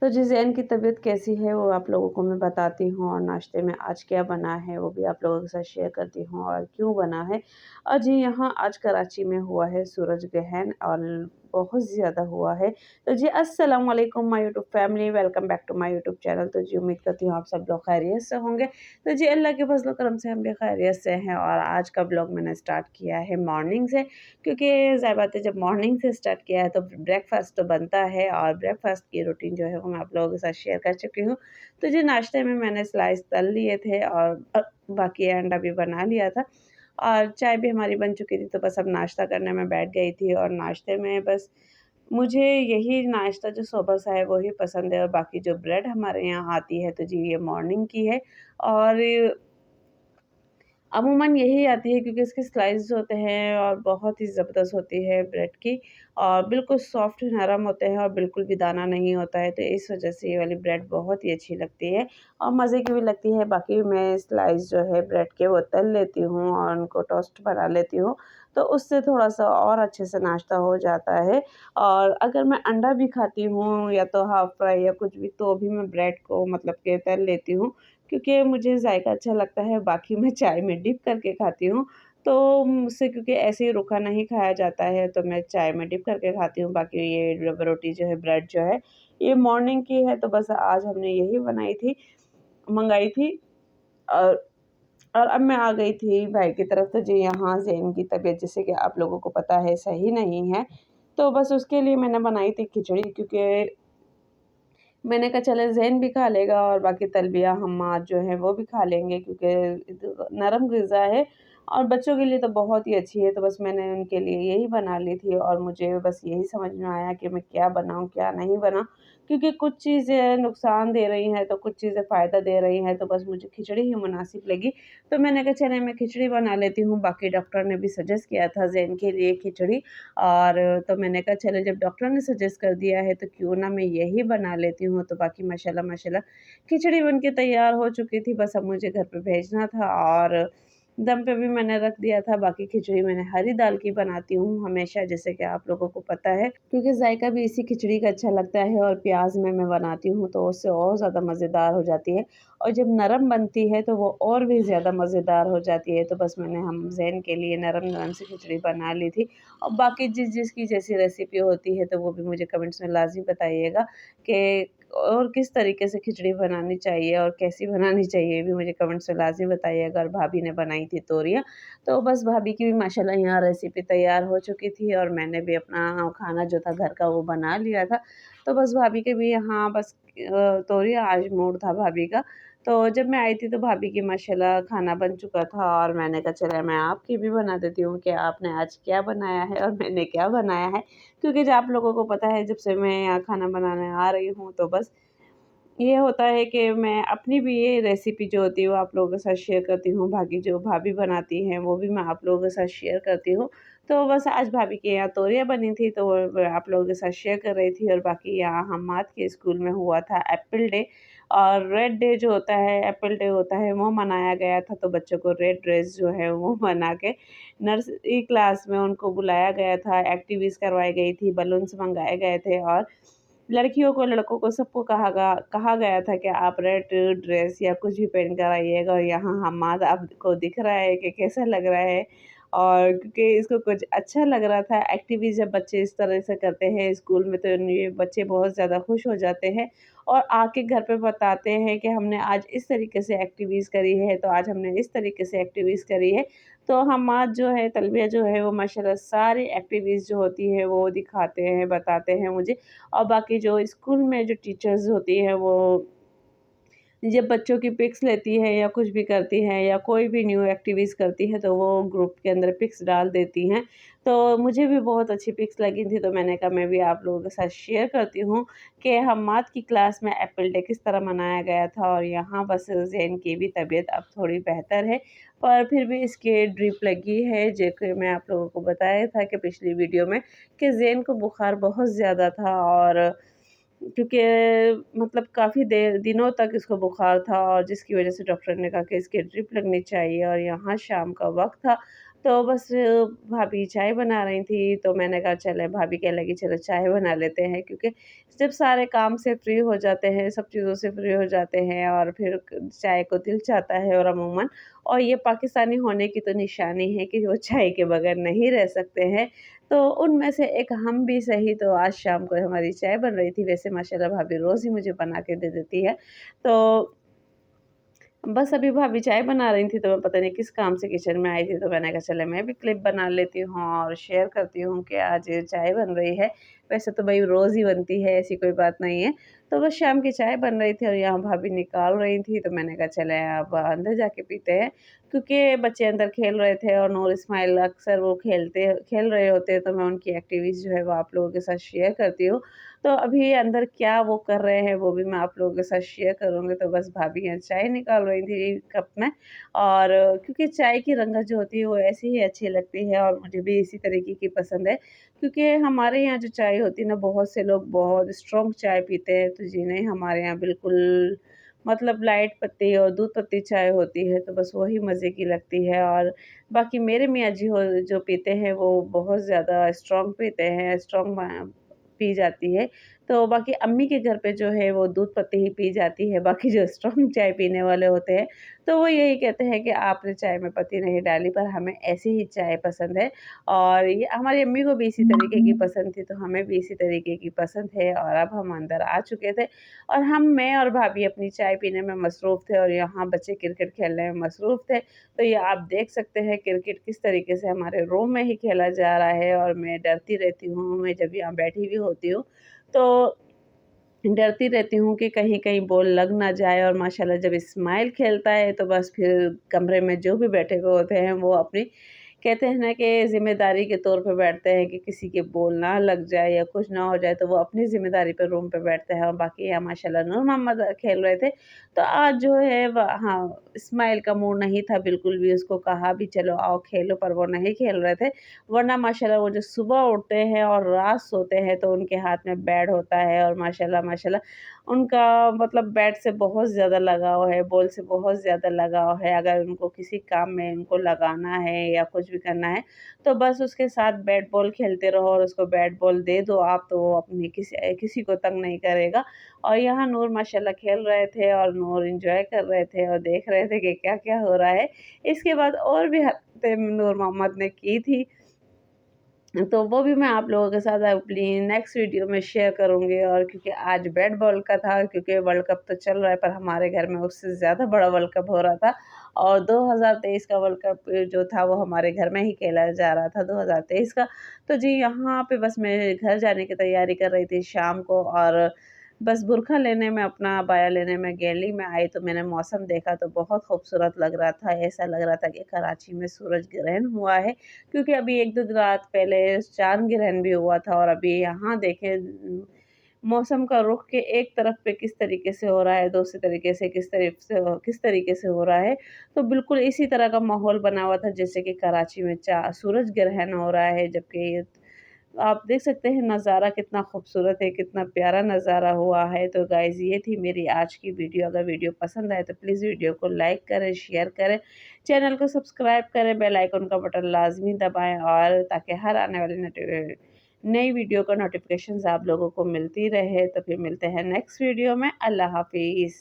तो जी ज़ैन की तबीयत कैसी है वो आप लोगों को मैं बताती हूँ और नाश्ते में आज क्या बना है वो भी आप लोगों के साथ शेयर करती हूँ और क्यों बना है। जी यहाँ आज कराची में हुआ है सूरज ग्रहण और बहुत ज़्यादा हुआ है। तो जी अस्सलाम वालेकुम my YouTube family, welcome back to my YouTube channel. तो जी उम्मीद करती हूँ आप सब लोग खैरियत से होंगे। तो जी अल्लाह के फज़ल करम से हम भी खैरियत से हैं और आज का ब्लॉग मैंने स्टार्ट किया है मॉर्निंग से, क्योंकि ज़ाहिर बात है जब मॉर्निंग से स्टार्ट किया है तो ब्रेकफ़ास्ट तो बनता है और ब्रेकफ़ास्ट की रूटीन जो है वो मैं आप लोगों के साथ शेयर कर चुकी हूँ। तो जी नाश्ते में मैंने स्लाइस तल लिए थे और बाकी अंडा भी बना लिया था और चाय भी हमारी बन चुकी थी, तो बस अब नाश्ता करने में बैठ गई थी और नाश्ते में बस मुझे यही नाश्ता जो सोबर सा है वही पसंद है और बाकी जो ब्रेड हमारे यहाँ आती है तो जी ये मॉर्निंग की है और अमूमन यही आती है क्योंकि इसके स्लाइस होते हैं और बहुत ही ज़बरदस्त होती है ब्रेड की और बिल्कुल सॉफ्ट नरम होते हैं और बिल्कुल भी दाना नहीं होता है, तो इस वज़ह से ये वाली ब्रेड बहुत ही अच्छी लगती है और मज़े की भी लगती है। बाकी मैं स्लाइस जो है ब्रेड के वो तल लेती हूँ और उनको टोस्ट बना लेती हूँ, तो उससे थोड़ा-सा और अच्छे से नाश्ता हो जाता है। और अगर मैं अंडा भी खाती हूँ या तो हाफ़ फ्राई या कुछ भी, तो भी मैं ब्रेड को मतलब के तल लेती हूँ क्योंकि मुझे ज़ायका अच्छा लगता है, बाकी मैं चाय में डिप करके खाती हूँ। तो मुझसे क्योंकि ऐसे ही रूखा नहीं खाया जाता है, तो मैं चाय में डिप करके खाती हूँ। बाकी ये रवा रोटी जो है, ब्रेड जो है, ये मॉर्निंग की है, तो बस आज हमने यही बनाई थी मँगाई थी और अब मैं आ गई थी भाई की तरफ। तो जी यहाँ ज़ेन की तबीयत जैसे कि आप लोगों को पता है सही नहीं है, तो बस उसके लिए मैंने बनाई थी खिचड़ी, क्योंकि मैंने कहा चलो ज़ैन भी खा लेगा और बाकी तलबिया हम्माद जो है वो भी खा लेंगे, क्योंकि नरम ग़िज़ा है और बच्चों के लिए तो बहुत ही अच्छी है। तो बस मैंने उनके लिए यही बना ली थी और मुझे बस यही समझ में आया कि मैं क्या बनाऊँ, क्या नहीं बनाऊँ, क्योंकि कुछ चीज़ें नुकसान दे रही हैं, तो कुछ चीज़ें फ़ायदा दे रही हैं, तो बस मुझे खिचड़ी ही मुनासिब लगी। तो मैंने कहा चले मैं खिचड़ी बना लेती हूँ। बाकी डॉक्टर ने भी सजेस्ट किया था ज़ैन के लिए खिचड़ी और तो मैंने कहा चलो जब डॉक्टर ने सजेस्ट कर दिया है तो क्यों ना मैं यही बना लेती हूँ। तो बाकी माशाल्लाह माशाल्लाह खिचड़ी बन के तैयार हो चुकी थी, बस अब मुझे घर पे भेजना था और दम पे भी मैंने रख दिया था। बाकी खिचड़ी मैंने हरी दाल की बनाती हूँ हमेशा, जैसे कि आप लोगों को पता है, क्योंकि जायका भी इसी खिचड़ी का अच्छा लगता है और प्याज़ में मैं बनाती हूँ तो उससे और ज़्यादा मज़ेदार हो जाती है और जब नरम बनती है तो वो और भी ज़्यादा मज़ेदार हो जाती है। तो बस मैंने हम ज़ैन के लिए नरम-नरम सी खिचड़ी बना ली थी और बाकी जिसकी जैसी रेसिपी होती है तो वो भी मुझे कमेंट्स में लाज़मी बताइएगा कि और किस तरीके से खिचड़ी बनानी चाहिए और कैसी बनानी चाहिए, ये भी मुझे कमेंट्स में लाज़मी बताइएगा। और भाभी ने बनाई थी तोरियाँ, तो बस भाभी की भी माशाल्लाह यहाँ रेसिपी तैयार हो चुकी थी और मैंने भी अपना खाना जो था घर का वो बना लिया था। तो बस भाभी के भी यहाँ बस तोरियाँ आज मूड था भाभी का। तो जब मैं आई थी तो भाभी की माशाल्लाह खाना बन चुका था और मैंने कहा चलो मैं आपकी भी बना देती हूँ कि आपने आज क्या बनाया है और मैंने क्या बनाया है। क्योंकि जो आप लोगों को पता है जब से मैं यहाँ खाना बनाने आ रही हूँ तो बस ये होता है कि मैं अपनी भी ये रेसिपी जो होती है वो आप लोगों के साथ शेयर करती हूँ, बाकी जो भाभी बनाती हैं वो भी मैं आप लोगों के साथ शेयर करती हूँ। तो बस आज भाभी के यहाँ तोरियाँ बनी थी तो वो आप लोगों के साथ शेयर कर रही थी और बाकी यहाँ हम्माद के स्कूल में हुआ था एप्पल डे और रेड डे जो होता है, एप्पल डे होता है, वो मनाया गया था। तो बच्चों को रेड ड्रेस जो है वो बना के नर्सरी क्लास में उनको बुलाया गया था, एक्टिविटीज़ करवाई गई थी, बलून्स मंगाए गए थे और लड़कियों को, लड़कों को सबको कहा गया था कि आप रेड ड्रेस या कुछ भी पहन कर आइएगा और यहाँ हमाद आपको दिख रहा है कि कैसा लग रहा है और क्योंकि इसको कुछ अच्छा लग रहा था। एक्टिविटी जब बच्चे इस तरह से करते हैं स्कूल में तो ये बच्चे बहुत ज़्यादा खुश हो जाते हैं और आके घर पे बताते हैं कि हमने आज इस तरीके से एक्टिविटीज़ करी है, तो आज हमने इस तरीके से एक्टिविटीज़ करी है। तो हमाद जो है, तलबिया जो है वो माशाल्लाह सारी एक्टिविटीज़ जो होती है वो दिखाते हैं, बताते हैं मुझे। और बाकी जो स्कूल में जो टीचर्स होती हैं वो जब बच्चों की पिक्स लेती है या कुछ भी करती हैं या कोई भी न्यू एक्टिविटीज़ करती है तो वो ग्रुप के अंदर पिक्स डाल देती हैं। तो मुझे भी बहुत अच्छी पिक्स लगी थी तो मैंने कहा मैं भी आप लोगों के साथ शेयर करती हूँ कि हम्माद की क्लास में एप्पल डे किस तरह मनाया गया था और यहाँ बस ज़ैन की भी तबीयत अब थोड़ी बेहतर है, पर फिर भी इसकी ड्रिप लगी है। जो कि मैं आप लोगों को बताया था कि पिछली वीडियो में कि ज़ैन को बुखार बहुत ज़्यादा था और क्योंकि मतलब काफ़ी देर दिनों तक इसको बुखार था और जिसकी वज़ह से डॉक्टर ने कहा कि इसकी ड्रिप लगनी चाहिए और यहाँ शाम का वक़्त था तो बस भाभी चाय बना रही थी, तो मैंने कहा चले, भाभी कहने लगी चलो चाय बना लेते हैं, क्योंकि जब सारे काम से फ्री हो जाते हैं, सब चीज़ों से फ्री हो जाते हैं और फिर चाय को दिल चाहता है। और अमूमन और ये पाकिस्तानी होने की तो निशानी है कि वो चाय के बगैर नहीं रह सकते हैं। तो उनमें से एक हम भी सही, तो आज शाम को हमारी चाय बन रही थी। वैसे माशाल्लाह भाभी रोज़ ही मुझे बना के दे देती है। तो बस अभी भाभी चाय बना रही थी, तो मैं पता नहीं किस काम से किचन में आई थी, तो मैंने कहा चले मैं भी क्लिप बना लेती हूँ और शेयर करती हूँ कि आज ये चाय बन रही है। वैसे तो भई रोज़ ही बनती है, ऐसी कोई बात नहीं है। तो बस शाम की चाय बन रही थी और यहाँ भाभी निकाल रही थी, तो मैंने कहा चले अब अंदर जाके पीते हैं। क्योंकि बच्चे अंदर खेल रहे थे और नूर इस्माइल अक्सर वो खेल रहे होते हैं, तो मैं उनकी एक्टिविटीज़ जो है वो आप लोगों के साथ शेयर करती हूँ। तो अभी अंदर क्या वो कर रहे हैं, वो भी मैं आप लोगों के साथ शेयर करूँगी। तो बस भाभी यहाँ चाय निकाल रही थी कप में, और क्योंकि चाय की रंगत जो होती है वो ऐसी ही अच्छी लगती है और मुझे भी इसी तरीके की पसंद है। क्योंकि हमारे यहाँ जो चाय होती है ना, बहुत से लोग बहुत स्ट्रॉन्ग चाय पीते हैं, तो जी नहीं, हमारे यहाँ बिल्कुल मतलब लाइट पत्ती और दूध पत्ती चाय होती है, तो बस वही मज़े की लगती है। और बाकी मेरे मियाँ जी हो जो पीते हैं, वो बहुत ज़्यादा स्ट्रॉन्ग पीते हैं, स्ट्रॉन्ग पी जाती है। तो बाकी अम्मी के घर पे जो है वो दूध पत्ती ही पी जाती है, बाकी जो स्ट्रॉन्ग चाय पीने वाले होते हैं, तो वो यही कहते हैं कि आपने चाय में पत्ती नहीं डाली, पर हमें ऐसी ही चाय पसंद है। और ये हमारी अम्मी को भी इसी तरीके की पसंद थी, तो हमें भी इसी तरीके की पसंद है। और अब हम अंदर आ चुके थे और मैं और भाभी अपनी चाय पीने में मसरूफ़ थे और यहाँ बच्चे क्रिकेट खेलने में मसरूफ़ थे। तो ये आप देख सकते हैं क्रिकेट किस तरीके से हमारे रूम में ही खेला जा रहा है और मैं डरती रहती हूँ, मैं जब यहाँ बैठी हुई होती हूँ, तो डरती रहती हूँ कि कहीं बॉल लग ना जाए। और माशाल्लाह जब इस्माइल खेलता है, तो बस फिर कमरे में जो भी बैठे हुए होते हैं, वो अपनी कहते हैं ना कि ज़िम्मेदारी के तौर पे बैठते हैं कि किसी के बॉल ना लग जाए या कुछ ना हो जाए, तो वो अपनी ज़िम्मेदारी पे रूम पे बैठते हैं। और बाकी यहाँ माशाल्लाह नूर मोहम्मद खेल रहे थे। तो आज जो है हाँ, इस्माइल का मूड नहीं था बिल्कुल भी, उसको कहा भी चलो आओ खेलो, पर वो नहीं खेल रहे थे। वरना माशाल्लाह वो जो सुबह उठते हैं और रात सोते हैं, तो उनके हाथ में बैट होता है और माशाल्लाह माशाल्लाह उनका मतलब बैट से बहुत ज़्यादा लगाव है, बॉल से बहुत ज़्यादा लगाव है। अगर उनको किसी काम में उनको लगाना है या कुछ भी करना है, तो बस उसके साथ बैट बॉल खेलते रहो और उसको बैट बॉल दे दो आप, तो वो अपनी किसी को तंग नहीं करेगा। और यहाँ नूर माशाल्लाह खेल रहे थे और नूर एन्जॉय कर रहे थे और देख रहे थे कि क्या-क्या हो रहा है। इसके बाद और भी हरकतें नूर मोहम्मद ने की थी, तो वो भी मैं आप लोगों के साथ अपनी नेक्स्ट वीडियो में शेयर करूँगी। और क्योंकि आज बैट बॉल का था, क्योंकि वर्ल्ड कप तो चल रहा है, पर हमारे घर में उससे ज़्यादा बड़ा वर्ल्ड कप हो रहा था और 2023 का वर्ल्ड कप जो था वो हमारे घर में ही खेला जा रहा था, 2023 का। तो जी यहाँ पे बस मैं घर जाने की तैयारी कर रही थी शाम को, और बस बुर्खा लेने में, अपना अबाया लेने में गैलरी में आई, तो मैंने मौसम देखा तो बहुत खूबसूरत लग रहा था। ऐसा लग रहा था कि कराची में सूरज ग्रहण हुआ है, क्योंकि अभी 1-2 रात पहले चाँद ग्रहण भी हुआ था। और अभी यहाँ देखें मौसम का रुख के एक तरफ पे किस तरीके से हो रहा है, दूसरे तरीके से किस तरीके से हो रहा है। तो बिल्कुल इसी तरह का माहौल बना हुआ था जैसे कि कराची में चा सूरज ग्रहण हो रहा है, जबकि ये आप देख सकते हैं नज़ारा कितना खूबसूरत है, कितना प्यारा नज़ारा हुआ है। तो गाइज़ ये थी मेरी आज की वीडियो। अगर वीडियो पसंद आए तो प्लीज़ वीडियो को लाइक करें, शेयर करें, चैनल को सब्सक्राइब करें, बेल आइकन का बटन लाज़मी दबाएँ, और ताकि हर आने वाली नई वीडियो का नोटिफ़िकेशंस आप लोगों को मिलती रहे। तो फिर मिलते हैं नेक्स्ट वीडियो में। अल्लाह हाफ़िज़।